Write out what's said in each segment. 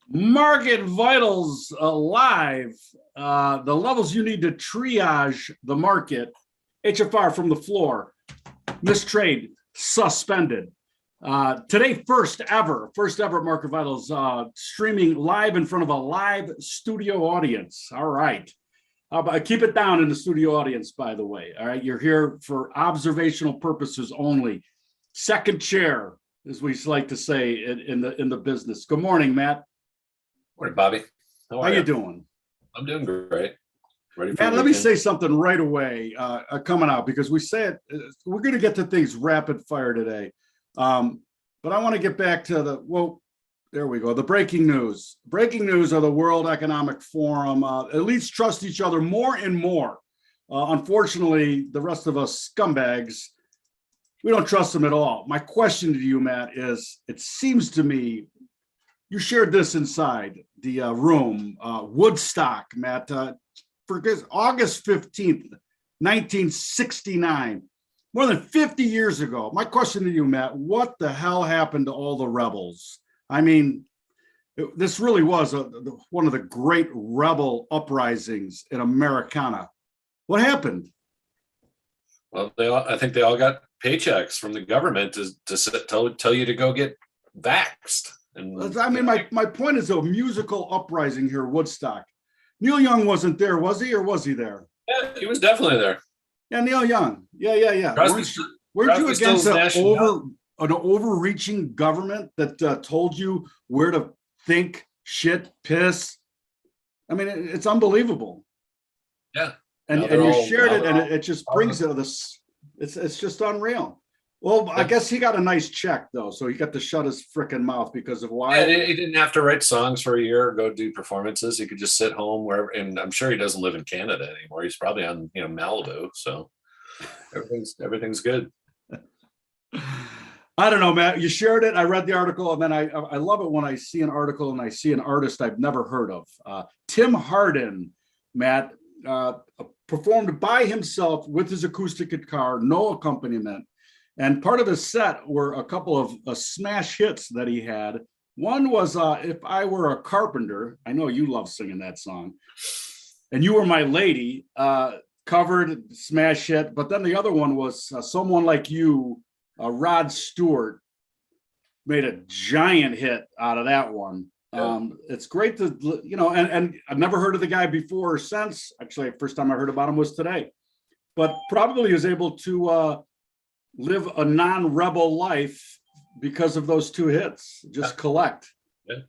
Market Vitals live. The levels you need to triage the market. HFR from the floor. Mistrade suspended. Today, first ever Market Vitals streaming live in front of a live studio audience. All right. Keep it down in the studio audience, by the way. All right. You're here for observational purposes only. Second chair, as we like to say in the business. Good morning, Matt. Morning, Bobby. How you doing? I'm doing great. Ready for Matt, let me say something right away coming out, because we said we're going to get to things rapid fire today. But I want to get back to there we go. The breaking news. Breaking news of the World Economic Forum. Elites trust each other more and more. Unfortunately, the rest of us scumbags, we don't trust them at all. My question to you, Matt, is it seems to me you shared this inside the room, Woodstock, Matt, for August 15th, 1969, more than 50 years ago. My question to you, Matt, what the hell happened to all the rebels? I mean, this really was one of the great rebel uprisings in Americana. What happened? Well, I think they all got paychecks from the government to tell you to go get vaxxed. And I mean, my point is a musical uprising here, Woodstock. Neil Young wasn't there, was he, or was he there? Yeah, he was definitely there. Yeah, Neil Young. Yeah. Weren't you against an overreaching government that told you where to think, shit, piss? I mean, it's unbelievable. Yeah. And you shared it, and it just brings this. It's just unreal. Well, I guess he got a nice check, though, so he got to shut his frickin' mouth because of why. Yeah, he didn't have to write songs for a year or go do performances. He could just sit home wherever, and I'm sure he doesn't live in Canada anymore. He's probably on, Malibu, so everything's good. I don't know, Matt. You shared it. I read the article, and then I love it when I see an article and I see an artist I've never heard of. Tim Hardin, Matt, performed by himself with his acoustic guitar, no accompaniment. And part of his set were a couple of smash hits that he had. One was If I Were a Carpenter. I know you love singing that song. And You Were My Lady, covered smash hit. But then the other one was Someone Like You. Rod Stewart made a giant hit out of that one. Yeah. It's great to, and I've never heard of the guy before or since. Actually, the first time I heard about him was today. But probably was able to live a non-rebel life because of those two hits. Just collect. Yeah.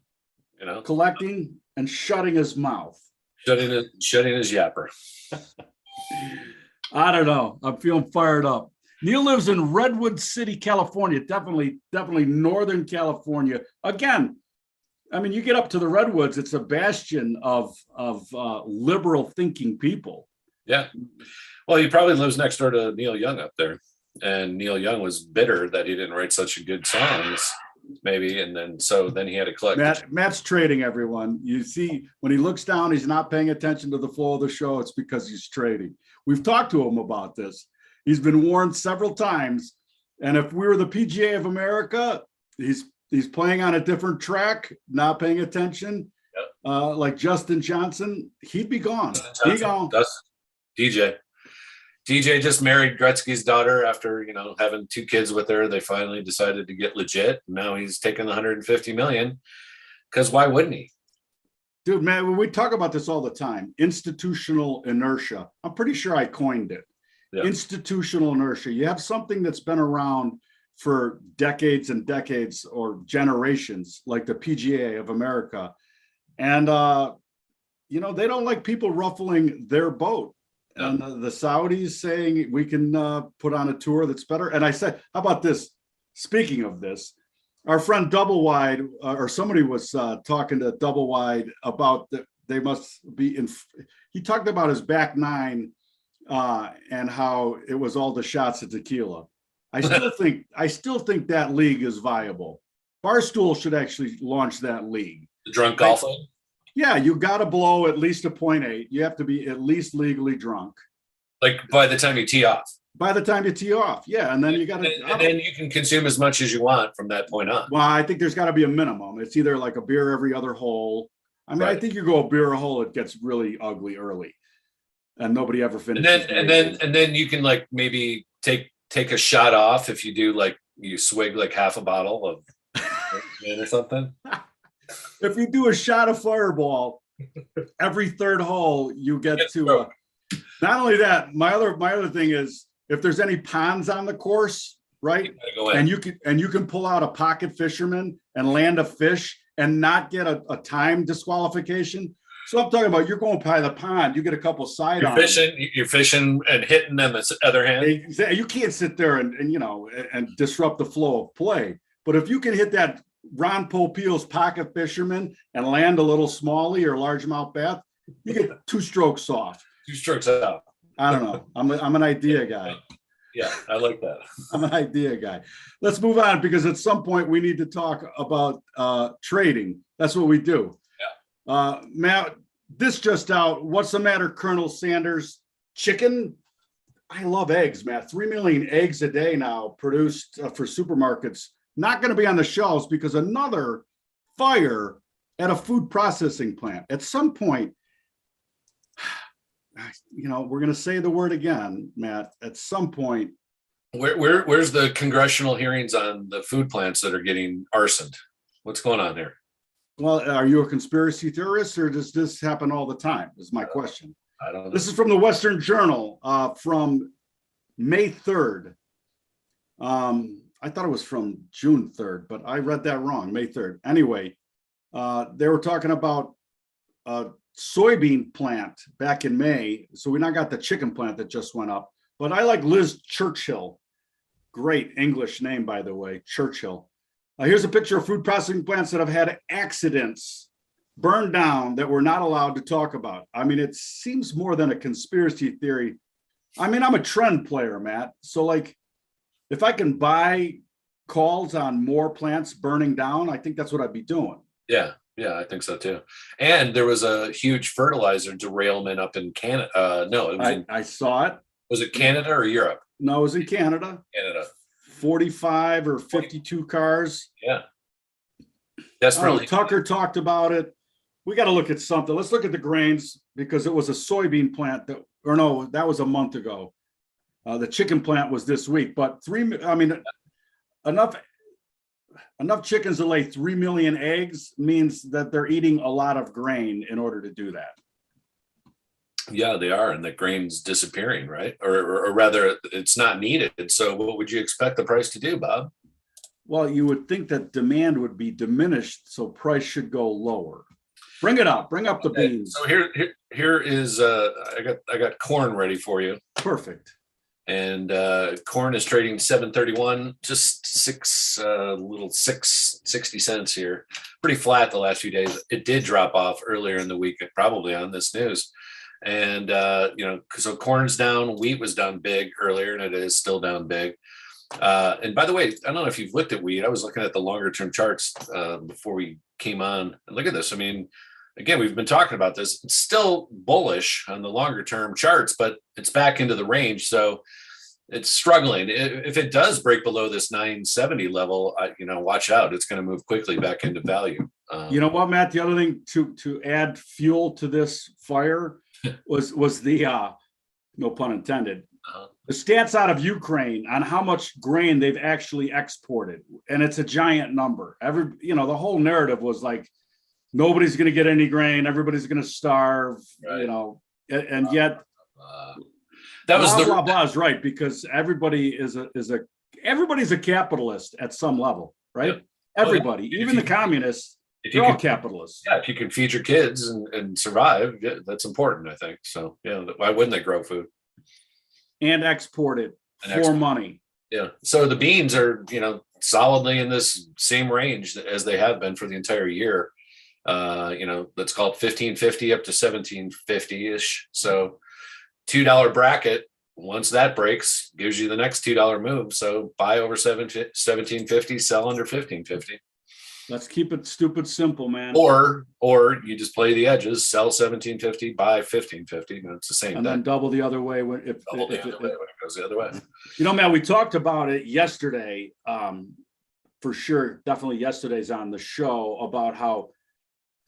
Collecting and shutting his mouth. Shutting his yapper. I don't know. I'm feeling fired up. Neil lives in Redwood City, California. Definitely Northern California. Again, I mean, you get up to the Redwoods, it's a bastion of liberal thinking people. Yeah. Well, he probably lives next door to Neil Young up there. And Neil Young was bitter that he didn't write such good songs, maybe. And then he had to collect. Matt's trading, everyone. You see, when he looks down, he's not paying attention to the flow of the show. It's because he's trading. We've talked to him about this. He's been warned several times. And if we were the PGA of America, he's playing on a different track, not paying attention. Yep. Like Justin Johnson, he'd be gone. He'd gone. DJ just married Gretzky's daughter after, having 2 kids with her. They finally decided to get legit. Now he's taking the $150 million, because why wouldn't he? Dude, man, we talk about this all the time. Institutional inertia. I'm pretty sure I coined it. Yeah. Institutional inertia. You have something that's been around for decades and decades or generations, like the PGA of America. And, they don't like people ruffling their boat. Yeah. And the Saudis saying we can put on a tour that's better. And I said, how about this? Speaking of this, our friend Double Wide, or somebody was talking to Double Wide about that they must be in. He talked about his back nine and how it was all the shots of tequila. I still think that league is viable. Barstool should actually launch that league. The drunk golfing? Yeah, you got to blow at least a .8. You have to be at least legally drunk. Like by the time you tee off. by the time you tee off. Yeah. And then you got And to, then you can consume as much as you want from that point on. well, I think there's got to be a minimum. It's either like a beer every other hole. I mean, I Right. think you go a beer a hole, it gets really ugly early, and nobody ever finishes. And then you can like maybe take a shot off if you do like you swig like half a bottle of or something. If you do a shot of Fireball every third hole, you get to. Not only that, my other thing is if there's any ponds on the course, right? And you can pull out a pocket fisherman and land a fish and not get a time disqualification. So I'm talking about you're going by the pond, you get a couple side on. You're fishing and hitting them at the other hand. You can't sit there and disrupt the flow of play. But if you can hit that Ron Popeil's pocket fisherman and land a little smallie or largemouth bass, you get 2 strokes off. 2 strokes out. I don't know. I'm an idea guy. Yeah, I like that. I'm an idea guy. Let's move on because at some point we need to talk about trading. That's what we do. Yeah. Matt, this just out. What's the matter, Colonel Sanders? Chicken? I love eggs, Matt. 3 million eggs a day now produced for supermarkets. Not going to be on the shelves because another fire at a food processing plant. At some point, we're going to say the word again, Matt. At some point, where's the congressional hearings on the food plants that are getting arsoned? What's going on there? Well, are you a conspiracy theorist, or does this happen all the time? Is my question. I don't know. This is from the Western Journal from May 3rd. I thought it was from June 3rd, but I read that wrong. May 3rd. Anyway, they were talking about soybean plant back in May. So we now got the chicken plant that just went up. But I like Liz Churchill. Great English name, by the way, Churchill. Here's a picture of food processing plants that have had accidents burned down that we're not allowed to talk about. I mean, it seems more than a conspiracy theory. I mean, I'm a trend player, Matt. So like, if I can buy calls on more plants burning down, I think that's what I'd be doing. Yeah, I think so too. And there was a huge fertilizer derailment up in Canada. No, it was I saw it. Was it Canada or Europe? No, it was in Canada. 45 or 52 cars. Yeah. Desperately. Tucker talked about it. We got to look at something. Let's look at the grains because it was a soybean plant that was a month ago. The chicken plant was this week, but enough chickens to lay 3 million eggs means that they're eating a lot of grain in order to do that. Yeah, they are, and the grain's disappearing, right? Or rather, it's not needed. So what would you expect the price to do, Bob? Well, you would think that demand would be diminished, so price should go lower. Bring it up. Bring up the beans. So here is I got corn ready for you. Perfect. And corn is trading 731, just 60 cents here. Pretty flat the last few days. It did drop off earlier in the week, probably on this news. And so corn's down, wheat was down big earlier, and it is still down big. And by the way, I don't know if you've looked at wheat. I was looking at the longer term charts before we came on. And look at this. I mean, again, we've been talking about this. It's still bullish on the longer term charts, but it's back into the range. So it's struggling. If it does break below this 970 level, watch out. It's going to move quickly back into value. You know what, Matt? The other thing to add fuel to this fire was the no pun intended. The stats out of Ukraine on how much grain they've actually exported, and it's a giant number. The whole narrative was like nobody's going to get any grain, everybody's going to starve, right. And yet that was blah blah is right, because everybody's a capitalist at some level, right? Yep. Everybody, even the communists. They're all capitalists. Yeah, if you can feed your kids and survive, that's important, I think. So, why wouldn't they grow food? And export it for money. Yeah. So the beans are, solidly in this same range as they have been for the entire year. Let's call it 1550 up to 1750-ish. So $2 bracket, once that breaks, gives you the next $2 move. So buy over 1750, sell under 1550. Let's keep it stupid simple, man. Or you just play the edges, sell 1750, buy 1550. It's the same and thing. then double the other way when if, Double the if other way when it goes the other way. You know, man, we talked about it yesterday. For sure, definitely yesterday's on the show about how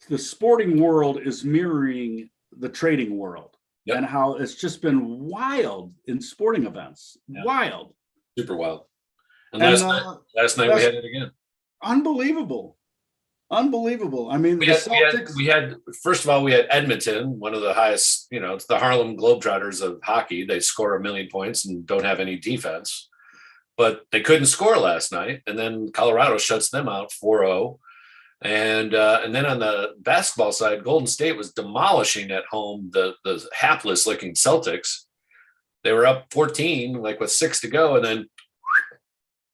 the sporting world is mirroring the trading world. Yep. And how it's just been wild in sporting events. Yeah. Wild. Super wild. And last night we had it again. Unbelievable. Unbelievable. I mean, we had first of all, we had Edmonton, one of the highest, it's the Harlem Globetrotters of hockey. They score 1 million points and don't have any defense, but they couldn't score last night. And then Colorado shuts them out 4-0. And then on the basketball side, Golden State was demolishing at home the hapless looking Celtics. They were up 14, like with 6 to go. And then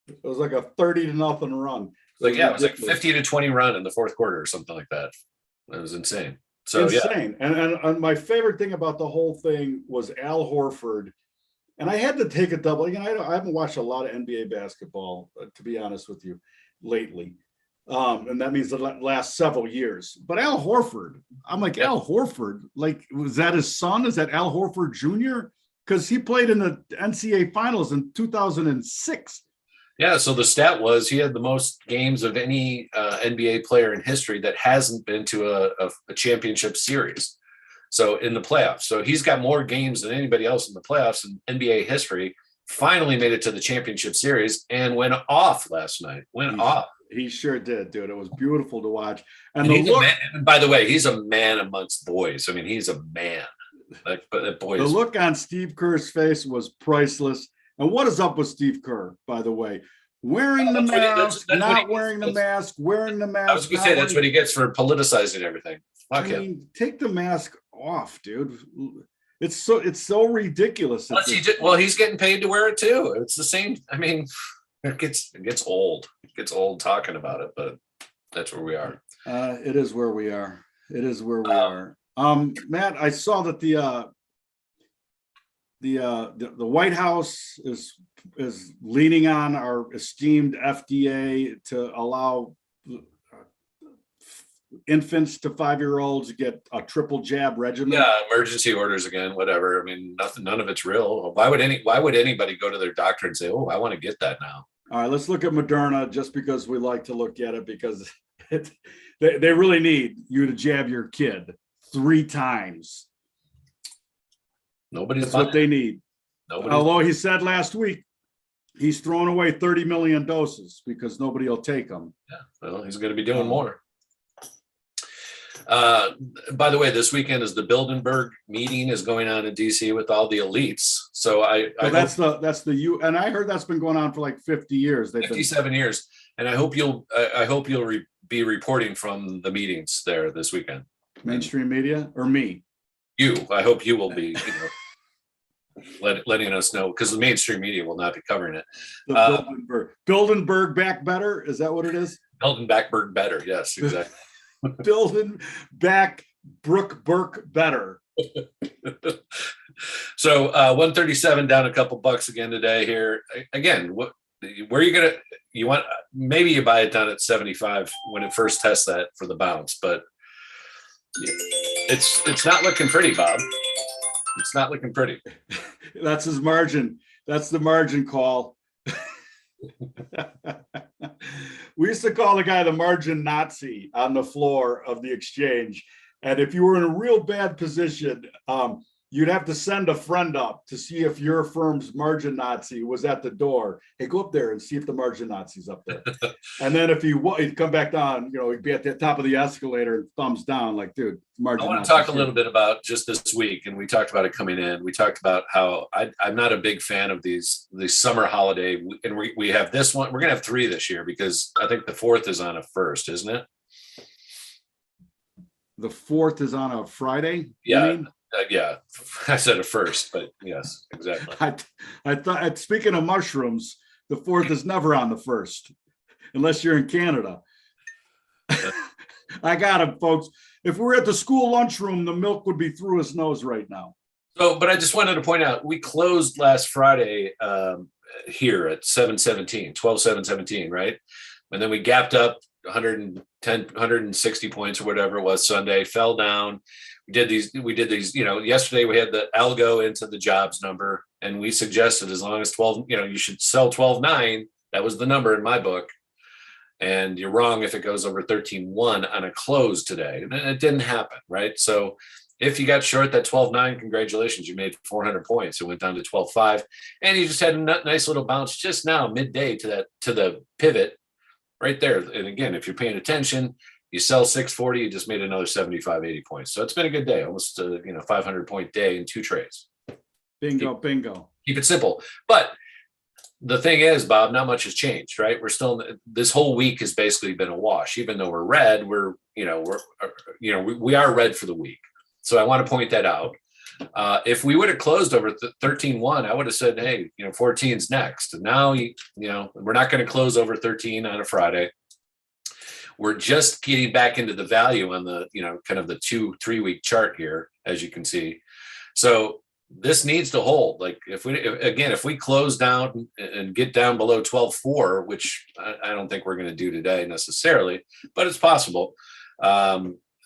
it was like a 30-0 run. It was like 50-20 run in the fourth quarter or something like that. It was insane. So insane. Yeah. And my favorite thing about the whole thing was Al Horford. And I had to take a double. I haven't watched a lot of NBA basketball, to be honest with you, lately. And that means the last several years. But Al Horford, I'm like, Al Horford, like, was that his son? Is that Al Horford Jr.? Because he played in the NCAA finals in 2006. Yeah, so the stat was he had the most games of any NBA player in history that hasn't been to a championship series. So in the playoffs. So he's got more games than anybody else in the playoffs in NBA history. Finally made it to the championship series and went off last night. He sure did, dude. It was beautiful to watch. And and by the way, he's a man amongst boys. I mean, he's a man. The look on Steve Kerr's face was priceless. And what is up with Steve Kerr, by the way? Wearing the mask, not wearing the mask, wearing the mask. I was going to say that's what he gets for politicizing everything. Fuck him. Take the mask off, dude. It's so ridiculous. He's getting paid to wear it too. It's the same. I mean, it gets old. It gets old talking about it, but that's where we are. It is where we are. It is where we are. Matt, I saw that the White House is leaning on our esteemed FDA to allow infants to 5-year-olds get a triple jab regimen. Yeah, emergency orders again, whatever. I mean, none of it's real. Why would anybody go to their doctor and say, "Oh, I want to get that now"? All right, let's look at Moderna just because we like to look at it because they really need you to jab your kid 3 times. That's what they need. Although he said last week he's thrown away 30 million doses because nobody will take them. Yeah, well, he's going to be doing more. By the way, this weekend is the Bilderberg meeting is going on in DC with all the elites. So that's the and I heard that's been going on for like 50 years. 57 years, and I hope you'll be reporting from the meetings there this weekend. Mainstream media or me? I hope you will be. Letting us know because the mainstream media will not be covering it. The Bilderberg back better. Is that what it is? Bilderberg better. Yes, exactly. Building back Burke better. So 137 down a couple bucks again today here. Again, where are you want maybe you buy it down at 75 when it first tests that for the bounce, but it's not looking pretty, Bob. It's not looking pretty. That's his margin. That's the margin call. We used to call the guy the margin Nazi on the floor of the exchange. And if you were in a real bad position, you'd have to send a friend up to see if your firm's margin Nazi was at the door. Hey, go up there and see if the margin Nazi's up there. And then if he'd come back down, he'd be at the top of the escalator and thumbs down, like, dude, margin. I want to talk a little bit about just this week, and we talked about it coming in. We talked about how I'm not a big fan of these summer holiday, and we have this one. We're gonna have 3 this year because I think the 4th is on a first, isn't it? The 4th is on a Friday. Yeah. Yeah, I said it first, but yes, exactly. I thought, speaking of mushrooms, the 4th is never on the 1st, unless you're in Canada. I got it, folks. If we're at the school lunchroom, the milk would be through his nose right now. So, but I just wanted to point out, we closed last Friday here at 12/7/17, right? And then we gapped up 110, 160 points or whatever it was Sunday, fell down. We did these, yesterday we had the algo into the jobs number, and we suggested as long as 12, you should sell 12.9. That was the number in my book. And you're wrong if it goes over 13.1 on a close today. And it didn't happen, right? So if you got short that 12.9, congratulations, you made 400 points. It went down to 12.5, and you just had a nice little bounce just now midday to the pivot right there. And again, if you're paying attention, you sell 640, you just made another 75, 80 points. So it's been a good day, almost a 500 point day in 2 trades. Bingo. Keep it simple. But the thing is, Bob, not much has changed, right? We're still, this whole week has basically been a wash. Even though we're red, we are red for the week. So I want to point that out. If we would have closed over 13.1, I would have said, hey, 14's next. And now, we're not going to close over 13 on a Friday. We're just getting back into the value on the, kind of the 2-3 week chart here, as you can see. So this needs to hold. Like if we close down and get down below 12.4, which I don't think we're going to do today necessarily, but it's possible.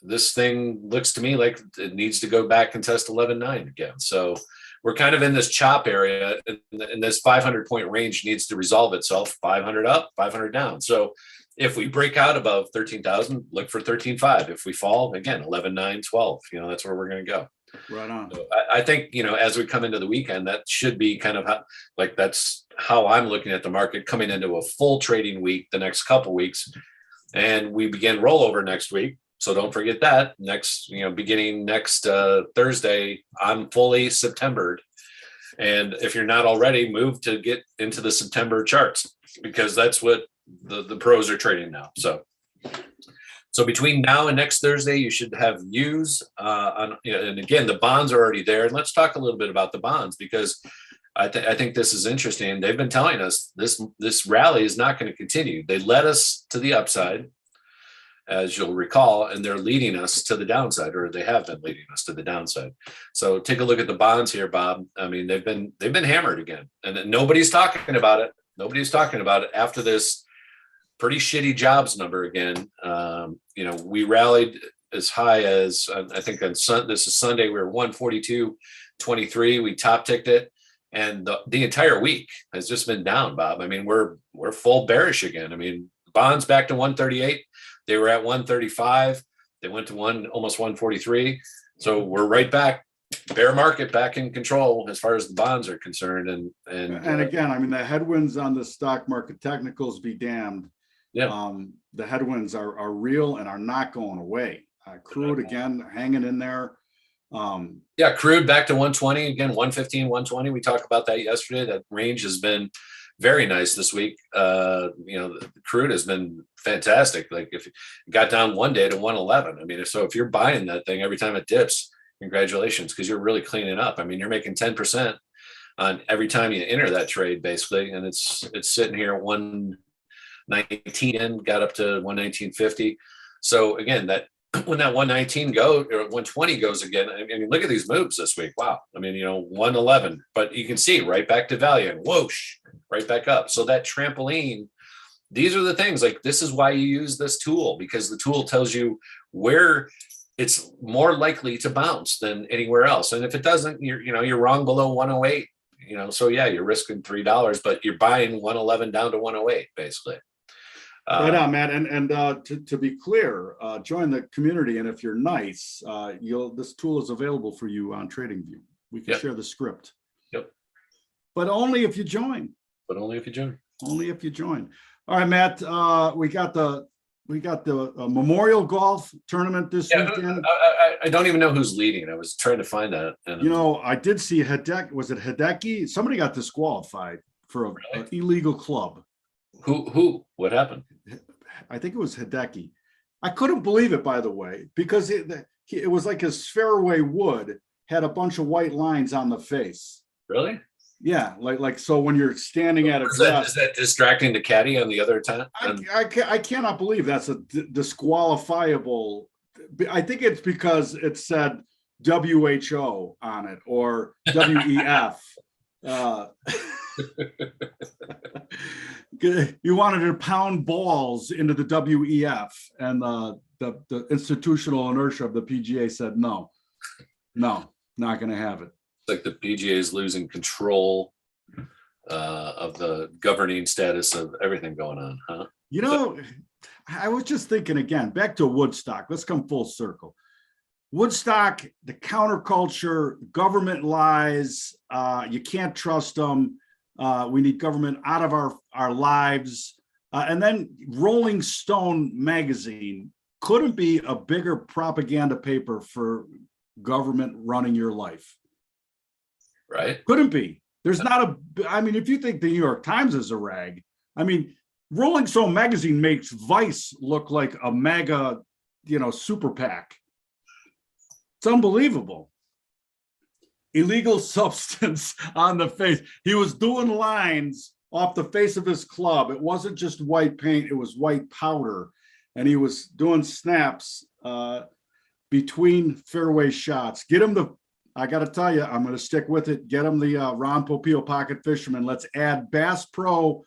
This thing looks to me like it needs to go back and test 11.9 again. So we're kind of in this chop area, and this 500 point range needs to resolve itself. 500 up, 500 down. So if we break out above 13,000, look for 13.5. If we fall again, 11.9, 12, that's where we're going to go. Right on. So I think, as we come into the weekend, that should be kind of that's how I'm looking at the market coming into a full trading week the next couple weeks. And we begin rollover next week. So don't forget that beginning next Thursday, I'm fully Septembered. And if you're not already, move to get into the September charts, because that's what the pros are trading now. So between now and next Thursday, you should have views on, and again, the bonds are already there. And let's talk a little bit about the bonds, because I think this is interesting. They've been telling us this rally is not going to continue. They led us to the upside, as you'll recall, and they're leading us to the downside, or they have been leading us to the downside. So take a look at the bonds here, Bob. I mean, they've been hammered again, and nobody's talking about it. Nobody's talking about it after this pretty shitty jobs number again. We rallied as high as, I think this is Sunday, we were 142.23. We top ticked it, and the entire week has just been down, Bob. I mean, we're full bearish again. I mean, bonds back to 138. They were at 135. They went to almost 143. So we're right back, bear market back in control as far as the bonds are concerned. And again, I mean, the headwinds on the stock market technicals be damned. Yeah. The headwinds are real and are not going away. Crude again, hanging in there. Crude back to 120 again, 115, 120. We talked about that yesterday. That range has been very nice this week. The crude has been fantastic. Like if it got down one day to 111, I mean, if you're buying that thing every time it dips, congratulations, because you're really cleaning up. I mean, you're making 10% on every time you enter that trade, basically, and it's sitting here at 119 and got up to 119.50. So again, that when that 119 goes or 120 goes again, I mean, look at these moves this week. Wow. I mean, 111, but you can see right back to value and whoosh, right back up. So that trampoline, these are the things, like this is why you use this tool, because the tool tells you where it's more likely to bounce than anywhere else. And if it doesn't, you're wrong below 108, so yeah, you're risking $3, but you're buying 111 down to 108 basically. Right on, Matt. And to be clear, join the community. And if you're nice, this tool is available for you on TradingView. We can share the script. Yep. But only if you join. Only if you join. All right, Matt. We got the Memorial Golf Tournament this weekend. I don't even know who's leading. I was trying to find that. And I did see Hideki. Was it Hideki? Somebody got disqualified for an illegal club. Who? What happened? I think it was Hideki. I couldn't believe it, by the way, because it was like his fairway wood had a bunch of white lines on the face. Really? Yeah, like so when you're standing at a is that distracting the caddy on the other time? I cannot believe that's a disqualifiable. I think it's because it said WHO on it or WEF. You wanted to pound balls into the WEF, and the institutional inertia of the PGA said no, not going to have it. It's like the PGA is losing control of the governing status of everything going on, huh? You know, I was just thinking again, back to Woodstock. Let's come full circle. Woodstock, the counterculture, government lies. You can't trust them. We need government out of our lives. And then Rolling Stone magazine couldn't be a bigger propaganda paper for government running your life. Right? Couldn't be. There's not I mean, if you think the New York Times is a rag, I mean, Rolling Stone magazine makes Vice look like a mega, super PAC. It's unbelievable. Illegal substance on the face. He was doing lines off the face of his club. It wasn't just white paint, it was white powder. And he was doing snaps between fairway shots. I got to tell you, I'm going to stick with it. Get him the Ron Popeil Pocket Fisherman. Let's add Bass Pro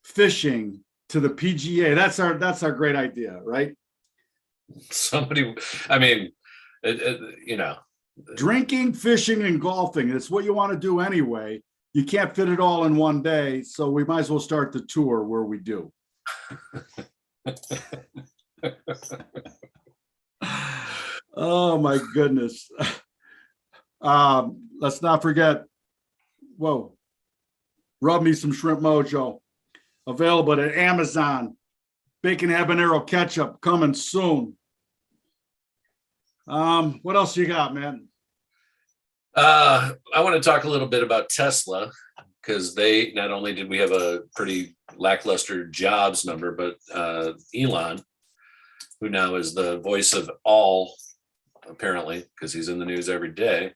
fishing to the PGA. That's our great idea, right? Somebody, I mean, drinking, fishing, and golfing. It's what you want to do anyway. You can't fit it all in one day, so we might as well start the tour where we do. Oh my goodness. Let's not forget, rub me some shrimp mojo. Available at Amazon. Bacon habanero ketchup coming soon. What else you got, man? I want to talk a little bit about Tesla, because they not only did we have a pretty lackluster jobs number, but Elon, who now is the voice of all, apparently, because he's in the news every day,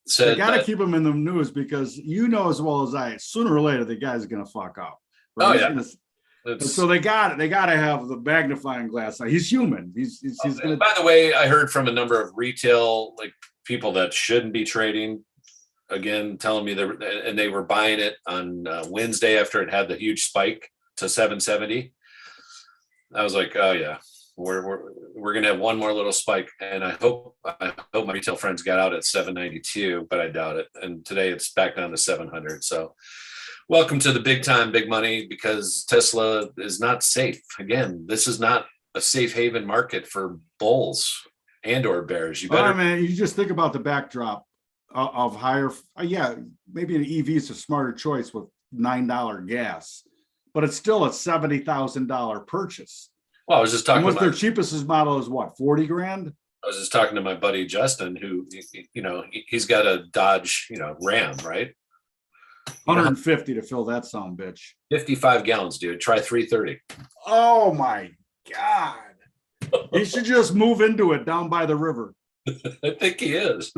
said they got to keep him in the news, because as well as I, sooner or later the guy's going to fuck up. Right? Oh yeah. So they got to have the magnifying glass. He's human. He's gonna. By the way, I heard from a number of retail people that shouldn't be trading, again, telling me they were buying it on Wednesday after it had the huge spike to 770. I was like, oh yeah, we're gonna have one more little spike, and I hope my retail friends got out at 792, but I doubt it. And today it's back down to 700. So welcome to the big time, big money, because Tesla is not safe. Again, this is not a safe haven market for bulls and or bears. You better. Man, you just think about the backdrop of higher. Maybe an EV is a smarter choice with $9 gas, but it's still a $70,000 purchase. Well, I was just talking. What's their cheapest model is what, 40 grand? I was just talking to my buddy Justin, who he's got a Dodge Ram, right? 150 to fill that son bitch. 55 gallons, dude. Try 330. Oh my God. He should just move into it down by the river. I think he is.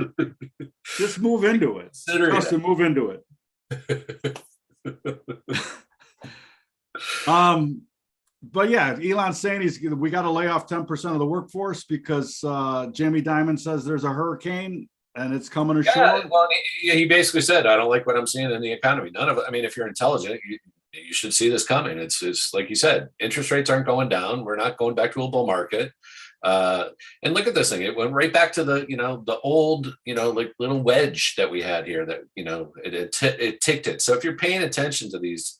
Just move into it. Justin, move into it. But yeah, Elon's saying we got to lay off 10% of the workforce because Jamie Dimon says there's a hurricane and it's coming ashore. Yeah, well, he basically said, I don't like what I'm seeing in the economy. None of it. I mean, if you're intelligent, you should see this coming. It's like you said, interest rates aren't going down. We're not going back to a bull market. And look at this thing. It went right back to the old, like little wedge that we had here that, it ticked it. So if you're paying attention to these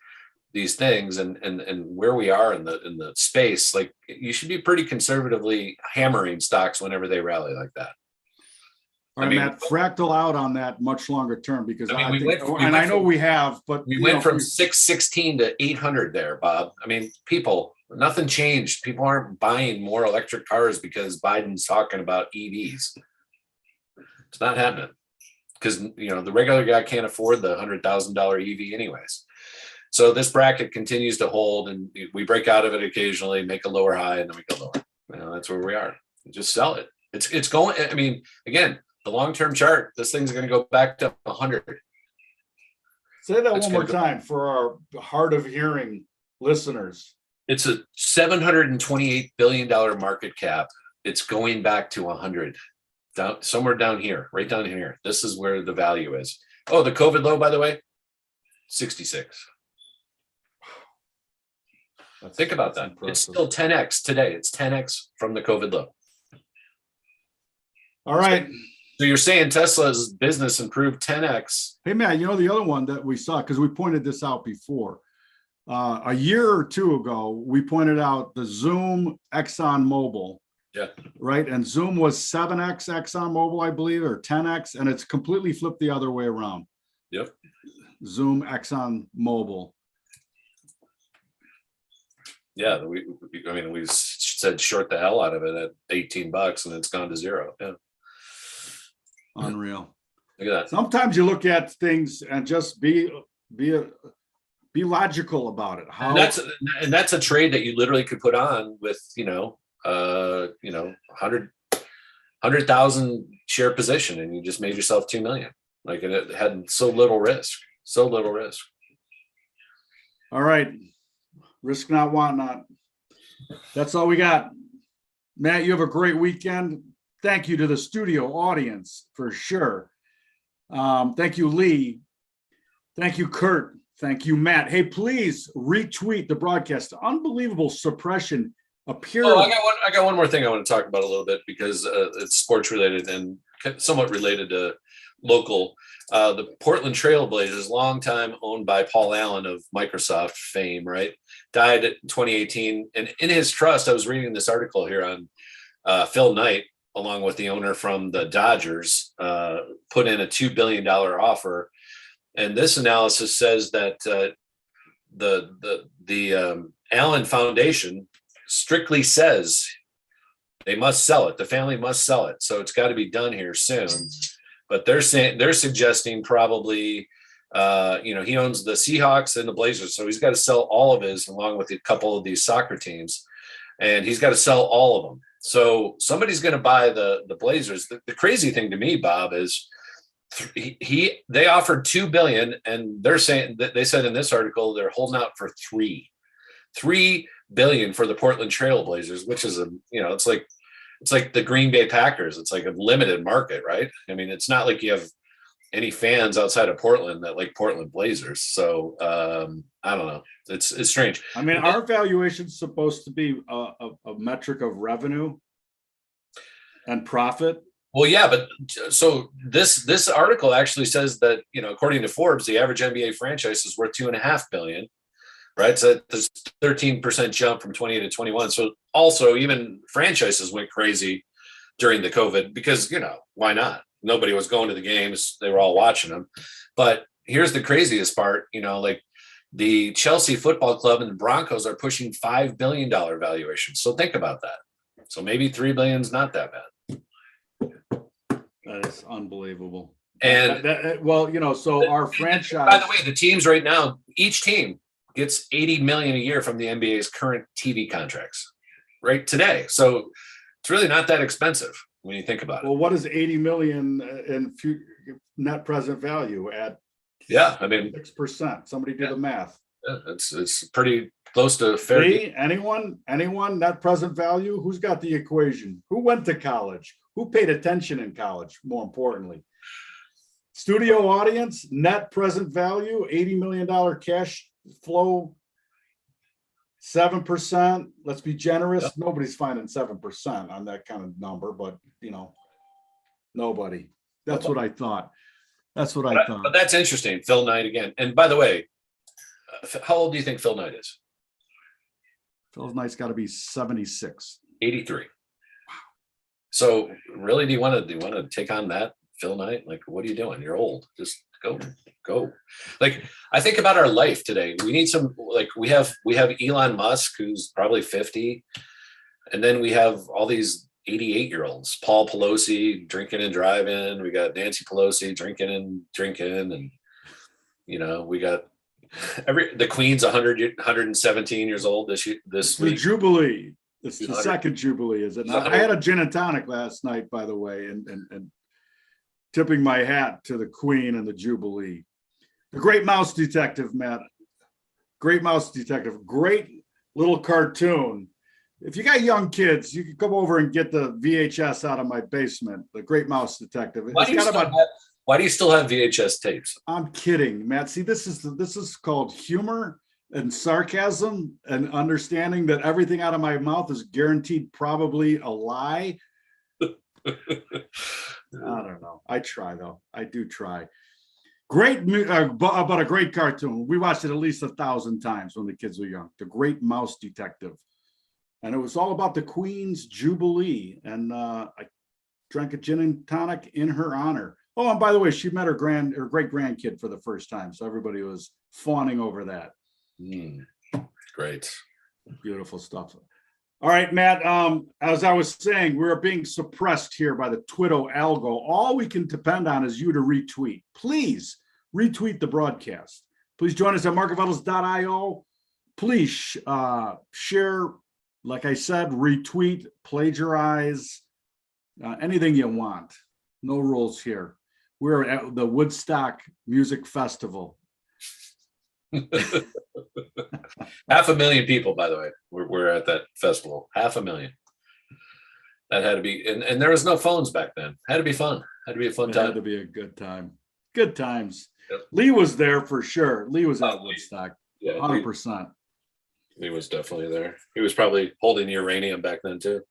things and where we are in the space, like you should be pretty conservatively hammering stocks whenever they rally like that. All right, Matt, fractal out on that much longer term, because I know we have, but we went from 616 to 800 there, Bob. I mean, nothing changed. People aren't buying more electric cars because Biden's talking about EVs. It's not happening because, the regular guy can't afford the $100,000 EV anyways. So this bracket continues to hold, and we break out of it occasionally, make a lower high, and then we go lower. That's where we are. Just sell it. It's going. I mean, again, the long-term chart, this thing's going to go back to 100. Say that one more time for our hard of hearing listeners. It's a $728 billion market cap. It's going back to 100, somewhere down here, right down here. This is where the value is. Oh, the COVID low, by the way, 66. Think about that. It's still 10x today. It's 10x from the COVID low. All right. So you're saying Tesla's business improved 10x. Hey, Matt, you know, the other one that we saw, because we pointed this out before, a year or two ago, we pointed out the Zoom Exxon Mobil. Yeah. Right. And Zoom was 7x Exxon Mobil, I believe, or 10x, and it's completely flipped the other way around. Yep. Zoom Exxon Mobil. Yeah, we said short the hell out of it at $18 and it's gone to zero. Yeah. Unreal. Look at that. Sometimes you look at things and just be logical about it. How and that's a trade that you literally could put on with 100,000 share position, and you just made yourself 2 million. Like, and it had so little risk. All right. Risk not, want not. That's all we got. Matt, you have a great weekend. Thank you to the studio audience for sure. Thank you, Lee. Thank you, Kurt. Thank you, Matt. Hey, please retweet the broadcast. Unbelievable suppression appeared. Oh, I got one more thing I want to talk about a little bit, because it's sports related and somewhat related to local. The Portland Trail Blazers, long time owned by Paul Allen of Microsoft fame, right? Died in 2018. And in his trust, I was reading this article here on Phil Knight, along with the owner from the Dodgers, put in a $2 billion offer. And this analysis says that the Allen Foundation strictly says they must sell it. The family must sell it. So it's got to be done here soon. But they're suggesting probably, he owns the Seahawks and the Blazers, so he's got to sell all of his, along with a couple of these soccer teams, and he's got to sell all of them. So somebody's going to buy the Blazers. The crazy thing to me, Bob, is they offered $2 billion, and they're saying that they said in this article they're holding out for $3 billion for the Portland Trail Blazers, which is it's like the Green Bay Packers. It's like a limited market, right? I mean, it's not like you have any fans outside of Portland that like Portland Blazers. So I don't know. It's strange. I mean, our valuation is supposed to be a metric of revenue and profit. Well, yeah, but so this article actually says that, according to Forbes, the average NBA franchise is worth $2.5 billion. Right. So there's 13% jump from 20 to 21. So also even franchises went crazy during the COVID because, why not? Nobody was going to the games. They were all watching them. But here's the craziest part, like the Chelsea Football Club and the Broncos are pushing $5 billion valuations. So think about that. So maybe $3 billion is not that bad. That is unbelievable. And so our franchise. By the way, the teams right now, each team gets $80 million a year from the NBA's current TV contracts right today. So it's really not that expensive when you think about it. Well, what is 80 million in net present value at? Yeah, I mean 6%. Somebody do the math. Yeah, it's pretty close to fair. Anyone net present value? Who's got the equation? Who went to college? Who paid attention in college? More importantly, studio audience, net present value, $80 million cash flow, 7%. Let's be generous. Yep. Nobody's finding 7% on that kind of number, but nobody. That's what I thought. But that's interesting. Phil Knight again. And by the way, how old do you think Phil Knight is? Phil Knight's got to be 76. 83. Wow. So really, do you want to take on that, Phil Knight? Like, what are you doing? You're old. Just go. Like, I think about our life today. We need some, like, we have Elon Musk, who's probably 50, and then we have all these 88-year-olds, Paul Pelosi drinking and driving. We got Nancy Pelosi drinking, and we got the Queen's 117 years old this week. The Jubilee. It's the second Jubilee, is it not? I had a gin and tonic last night, by the way, and tipping my hat to the Queen and the Jubilee. The Great Mouse Detective, Matt. Great Mouse Detective. Great little cartoon. If you got young kids, you can come over and get the VHS out of my basement. The Great Mouse Detective. Why do you still have VHS tapes? I'm kidding, Matt. See, this is called humor and sarcasm and understanding that everything out of my mouth is guaranteed probably a lie. I don't know. I try though. I do try. Great about a great cartoon. We watched it at least 1,000 times when the kids were young. The Great Mouse Detective, and it was all about the Queen's Jubilee. And I drank a gin and tonic in her honor. Oh, and by the way, she met her great grandkid for the first time, so everybody was fawning over that. Great, beautiful stuff. All right, Matt. As I was saying, we're being suppressed here by the Twitter algo. All we can depend on is you to retweet. Please retweet the broadcast. Please join us at marketvetals.io. Please share, like I said, retweet, plagiarize, anything you want. No rules here. We're at the Woodstock Music Festival. 500,000 people, by the way, we're at that festival. 500,000. That had to be, and there was no phones back then. Had to be fun. Had to be a fun time. Had to be a good time. Good times. Yep. Lee was there for sure. Lee was at Woodstock. Yeah, 100%. He was definitely there. He was probably holding uranium back then too.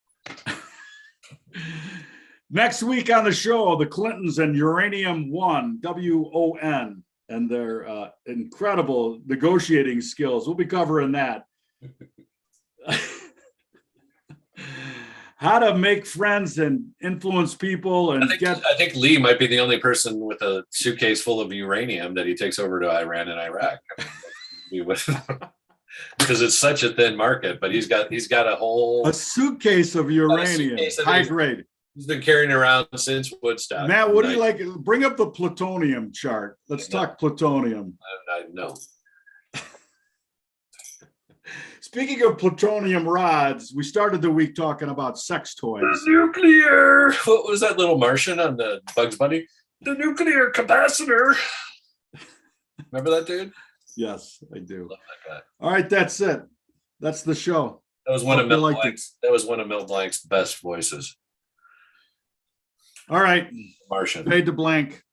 Next week on the show, the Clintons and Uranium One, WON, and their incredible negotiating skills. We'll be covering that. How to make friends and influence people. And I think Lee might be the only person with a suitcase full of uranium that he takes over to Iran and Iraq. Because it's such a thin market, but he's got a suitcase of uranium, high grade. He's been carrying around since Woodstock. Matt, what do you like? Bring up the plutonium chart. Let's talk plutonium. I know. Speaking of plutonium rods, we started the week talking about sex toys. The nuclear. What was that little Martian on the Bugs Bunny? The nuclear capacitor. Remember that dude? Yes, I do. Love that guy. All right, that's it. That's the show. That was one of Mel Blanc's. That was one of Mel Blanc's best voices. All right. Martian. Fade to blank.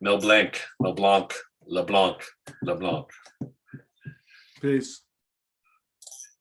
Mel Blanc. Mel Blanc. LeBlanc. LeBlanc. Peace.